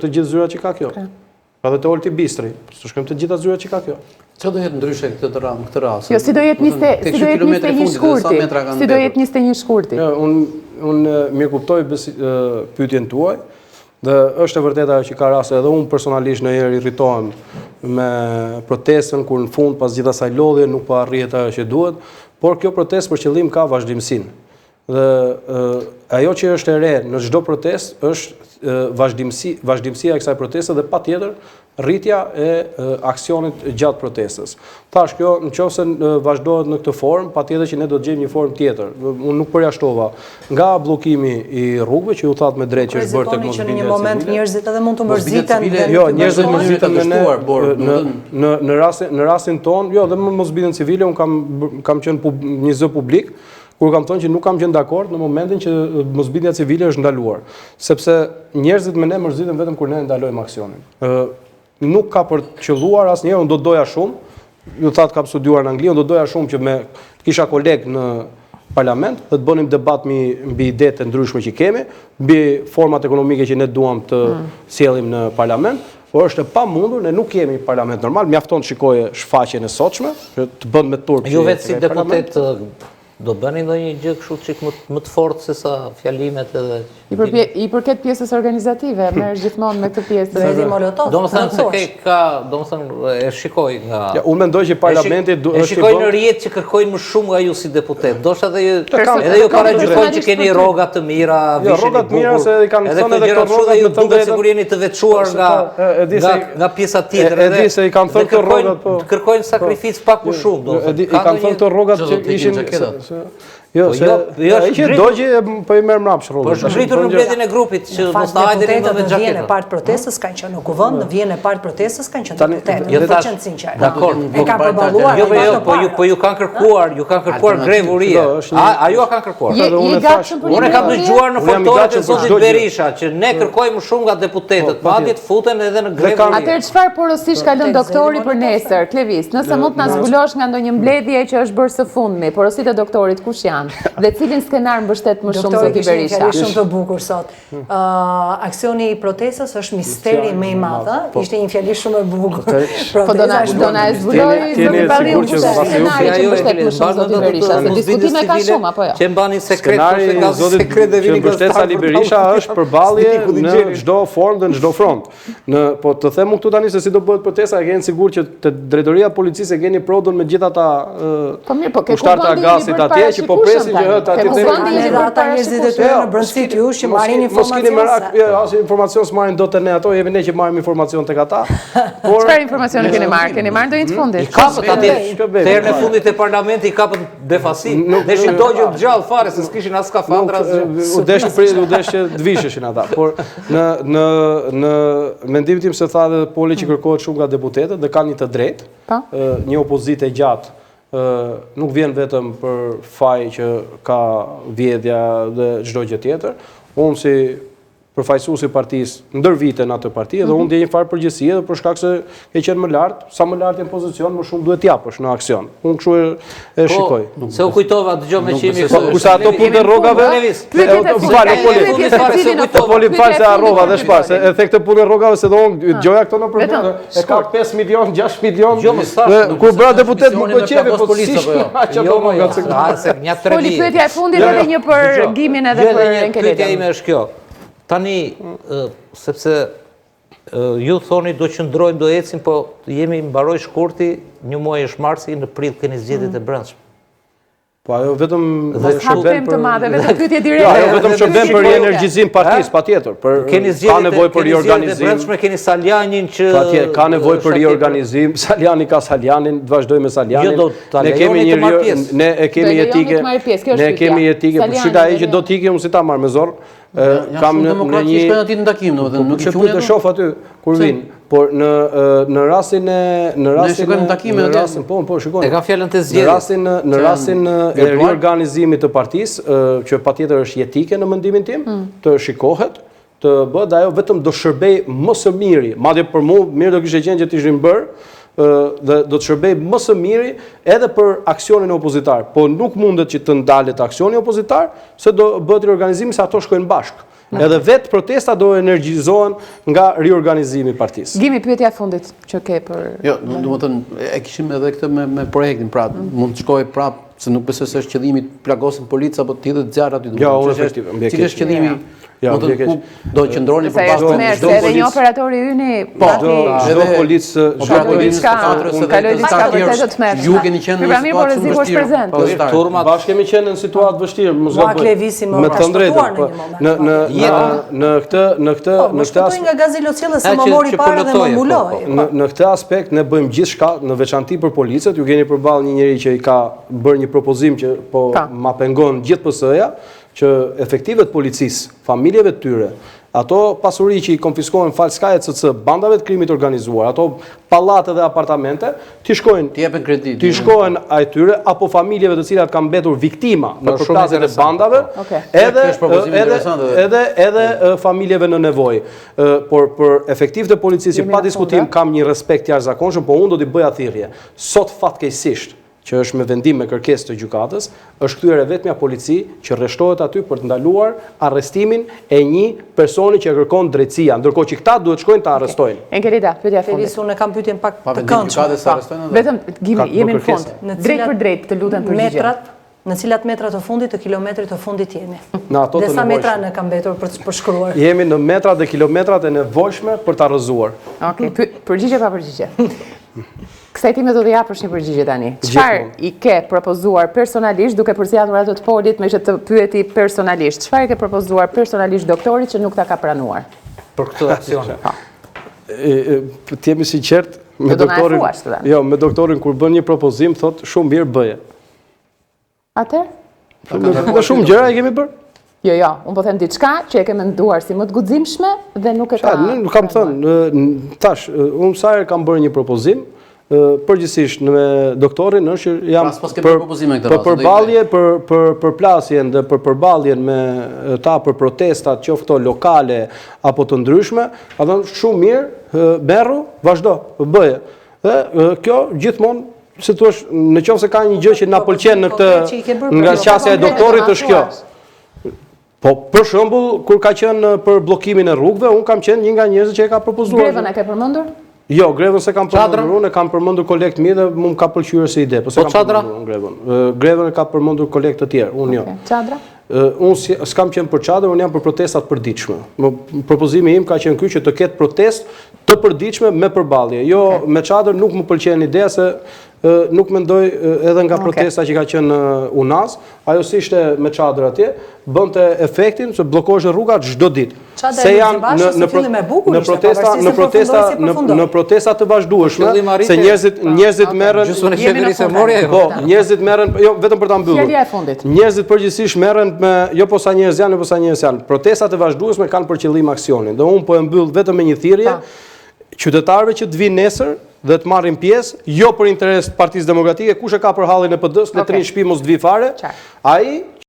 të gjithë zyrat që ka kjo. Ka dhe të Olti Bistri, të shkojmë të gjitha zyrat që ka kjo. Që do jetë ndryshe këtë rast? Jo, si do jetë 21 shkurti. Si do jetë 21 shkurti. Unë mirë kuptoj pyetjen tuaj, dhe është e vërteta që ka raste edhe unë personalisht në herë irritohem me protestën, kur në fund pas gjithë asaj lodhje nuk po arrihet ajo që duhet, por kjo protestë për qëllim ka vazhdimsinë. Dhe ajo që është e re në çdo protestë është vazhdimësia e kësaj proteste dhe patjetër rritja e aksionit gjatë protestës. Thash kjo, nëse vazhdohet në këtë formë, patjetër që ne do të gjejmë një formë tjetër. Unë nuk përjashtova nga bllokimi i rrugëve që ju thatë me drejtë që është bërë tek mosbindja civile. Që në një moment njerëzit edhe mund të mërziten. Jo, njerëzit mërziten në rastin tonë, jo, dhe me mosbindjen civile unë kam qenë një zë publik, kur kam thënë që nuk kam qenë dakord në momentin që mosbindja civile është ndaluar, sepse njerëzit me ne mërziten vetëm kur ne ndalojmë aksionin. Nuk ka për të qelluar asnjëherë, unë do doja shumë, ju thatë kam studiuar në Angli, unë do doja shumë që me kisha kolegë në parlament dhe të bënim debat mbi idetë të ndryshme që kemi, mbi format ekonomike që ne duam të sjellim në parlament, por është e pamundur, ne nuk kemi parlament normal, mjafton të shikoje shfaqjen e sotshme, që të bën me turp. Ju vetë si deputet do bëni ndonjë gjë kështu çik më të fortë se sa fjalimet edhe I përket pjesës organizative, merr gjithmonë me këtë pjesë. Domethënë se domethënë e shikoj nga. Ja, unë mendoj që parlamenti është shikoj në rrjet që kërkojnë më shumë nga ju si deputet. Ndoshta edhe ju paragjykojnë që keni rroga të mira, rroga të mira se i kanë thënë edhe këto rroga ju duket se kur jeni të veçuar nga pjesa tjetër. E di se i kanë thënë këto rrogat, po. Kërkojnë sakrificë pak më shumë, domethënë. I kanë thënë këto rrogat që ishin jo, që dogji po i merr mbrapsht rrugën. Po është ngritur në mbledhjen e grupit që mos ta hajde në vjen e parë protestës kanë qenë në kuvend, në vjen e parë protestës kanë qenë deputetë. Jo të qenë sinqert. Dakor, e kanë përballuar. Po ju kanë kërkuar grevurie. A ju kanë kërkuar? Unë kam dëgjuar në fortoret e zotit Berisha që ne kërkojmë shumë nga deputetët, madje të futen edhe në grevurie. Atëherë çfarë porosish ka lënë doktori për nesër, Klevis? Nëse mund të na zbulosh nga ndonjë mbledhje që është bërë së fundmi, porositë e doktorit kush janë? Dhe cilin skenar mbështet më shumë zoti Berisha? Doktori shumë të bukur sot. Aksioni i protestës është misteri më i madh, ishte një fjali shumë e bukur. Po do na zbuloj zoti Balliu skenari që mbështet më shumë zoti Berisha, se diskutime ka shumë apo jo? Që mbani sekret ose ka sekret dhe vini mbështet Sali Berisha është përballje në çdo formë dhe në çdo front. Po të them këtu tani se si do bëhet protesta, e keni sigurt që te drejtoria e policisë e keni prodhon me gjithë ata ushtarët e gasit atje që po presin që hëta aty të ata njerëzit e tyre në brendësi të jush që marrin informacion. As informacion s'marrin dot ne ato, jemi ne që marrim informacion tek ata. Por çfarë informacioni keni marrë? Keni marrë ndonjë të fundit? I kapët atje herën e fundit e parlamentit i kapën befasi. Deshin dogjë të gjallë fare se s'kishin as skafandra as gjë. U desh që të visheshin ata. Por në mendimin tim se tha edhe Poli që kërkohet shumë nga deputetët dhe kanë një të drejtë, një opozitë e gjatë. Nuk vjen vetëm për faj që ka vjedhja dhe çdo gjë tjetër. Unë si përfaqësues i partisë ndër vite në atë parti dhe unë ndjej një farë përgjegjësie edhe për shkak se e qenë më lart, sa më lart në pozicion, më shumë duhet japësh në aksion. Unë kështu e shikoj. Se u kujtova dëgjoj me qimi kurse ato punë të rrogave. Poli fal se harrova dhe shpas, e the këtë punë rrogave se do unë dëgjoja këto në program. E ka 5 milion, 6 milion. Kur bëra deputet nuk po qevi, po si Poli pyetja e fundit edhe një për gimin edhe për Enkeledin. Pyetja ime është kjo. Tani, sepse ju thoni do qëndrojmë, do ecim, po jemi mbaroj shkurti, një muaj është marsi, në prill keni zgjedhjet e brendshme. Po ajo vetëm shërben për vetëm pyetje direkte. Ajo vetëm shërben për rienergjizim partisë, patjetër. Ka nevojë për riorganizim. Keni Saljanin që patjetër ka nevojë për riorganizim. Saljani ka Saljanin, të vazhdojmë me Saljanin. Ne kemi ne e kemi etike. Ne kemi etike. Por shita ai që do të ikë, unë si ta marr me zor. Kam në një ditë në takim, domethënë nuk e të shoh aty kur vin. Por në rastin po shikoni. E ka fjalën të zgjedhjes. Në rastin e riorganizimit të partisë, që patjetër është jetike në mendimin tim, të shikohet, të bëhet ajo vetëm do shërbej më së miri. Madje për mua mirë do kishte qenë që të ishin bërë dhe do të shërbej më së miri edhe për aksionin opozitar. Po nuk mundet që të ndalet aksioni opozitar, se do bëhet riorganizimi se ato shkojnë bashkë. Edhe vetë protesta do energjizohen nga riorganizimi i partisë. Gimi, pyetja fundit që ke për... Jo, do të thënë, e kishim edhe këtë me projektin, pra, mund të shkoj prapë, se nuk besoj se është qëllimi të plagosin policë apo të hidhet zjarr aty. Jo, efektiv, mbi cili është qëllimi? Do të qëndroni përpara çdo edhe një operatori yni, çdo policë, kaloi diçka vërtet të tmerrshme. Ju keni qenë në situatë të vështirë. Turma bashkë kemi qenë në situatë vështirë, mos gaboj. Me të drejtën, në këtë aspekt nga gazi locielle se më mori parë dhe më mbuloi. Në këtë aspekt ne bëjmë gjithçka, në veçanti për policët, ju keni përballë një njerëz që i ka bërë një propozim që po ma pengon gjithë PS-ja, që efektivet policisë, familjeve të tyre, ato pasuri që i konfiskohen falë SKA ECC, bandave të krimit organizuar, ato pallate dhe apartamente, t'i shkohen tyre, apo familjeve të cilat kanë mbetur viktima në përplasjet e bandave, edhe familjeve në nevojë. Por për efektivet e policisë, pa diskutim, kam një respekt jashtëzakonshëm, po unë do t'i bëja thirrje. Sot fatkeqësisht, që është me vendim me kërkesë të gjykatës, është kthyer vetmja polici që rreshtohet aty për të ndaluar arrestimin e një personi që kërkon drejtësia, ndërkohë që këta duhet shkojnë ta arrestojnë. Enkelida, pyetja fundit. Unë kam pyetjen pak të këndshme. Vetëm jemi në fund. Drejt për drejt, të lutem përgjigje. Në cilat metrat të fundit të kilometrit të fundit jemi? Në ato të nevojshme. Dhe sa metra në kam mbetur për shkruar? Jemi në metrat dhe kilometrat e nevojshme për ta rrëzuar. Okej, përgjigje pa përgjigje. Kësaj time do të japësh një përgjigje tani. Çfarë i ke propozuar personalisht, duke përcjellur ato të Polit me që të pyeti personalisht? Çfarë i ke propozuar personalisht doktorit që nuk ta ka pranuar? Për këtë aksion. Të jemi sinqert me doktorin. Jo, me doktorin kur bën një propozim thot shumë mirë bëje. Atëherë? Shumë gjëra i kemi bërë. Jo, unë po them diçka që e ke menduar si më të guximshme dhe nuk e ka. Nuk kam thënë, tash, unë sa herë kam bërë një propozim, përgjithsisht me doktorin është jam për përballje, për përplasjen dhe për përballjen me ta për protestat, qoftë këto lokale apo të ndryshme, ka thënë shumë mirë, merru, vazhdo, bëje. Dhe kjo gjithmonë, si thua, në qoftë se ka një gjë që na pëlqen në këtë nga qasja e doktorit është kjo. Po, për shembull, kur ka qenë për bllokimin e rrugëve, unë kam qenë një nga njerëzit që e ka propozuar. Grevën e ke përmendur? Jo, grevën se kam përmendur unë, e kam përmendur kolegët mi dhe më ka pëlqyer si ide. Po çadra? Grevën e ka përmendur kolegë të tjerë, unë jo. Çadra? Unë s'kam qenë për çadër, unë jam për protestat përditshme. Propozimi im ka qenë ky që të ketë protestë të përditshme me përballje. Jo, me çadër nuk më pëlqen ideja se nuk mendoj edhe nga protesta që ka qenë UNAS, ajo si ishte me çadër atje, bënte efektin se bllokohej rrugat çdo ditë. Se janë në protesta të vazhdueshme, se njerëzit merren, njerëzit merren, jo vetëm për ta mbyllur. Njerëzit përgjithsisht merren me jo po sa njerëz janë, protestat e vazhdueshme kanë për qëllim aksionin. Dhe unë po e mbyll vetëm me një thirrje qytetarëve që të vinë nesër dhe të marrin pjesë, jo për interes të Partisë Demokratike, kush e ka për hallin e PD-s, le të rinë në shtëpi mos të vi fare. Ai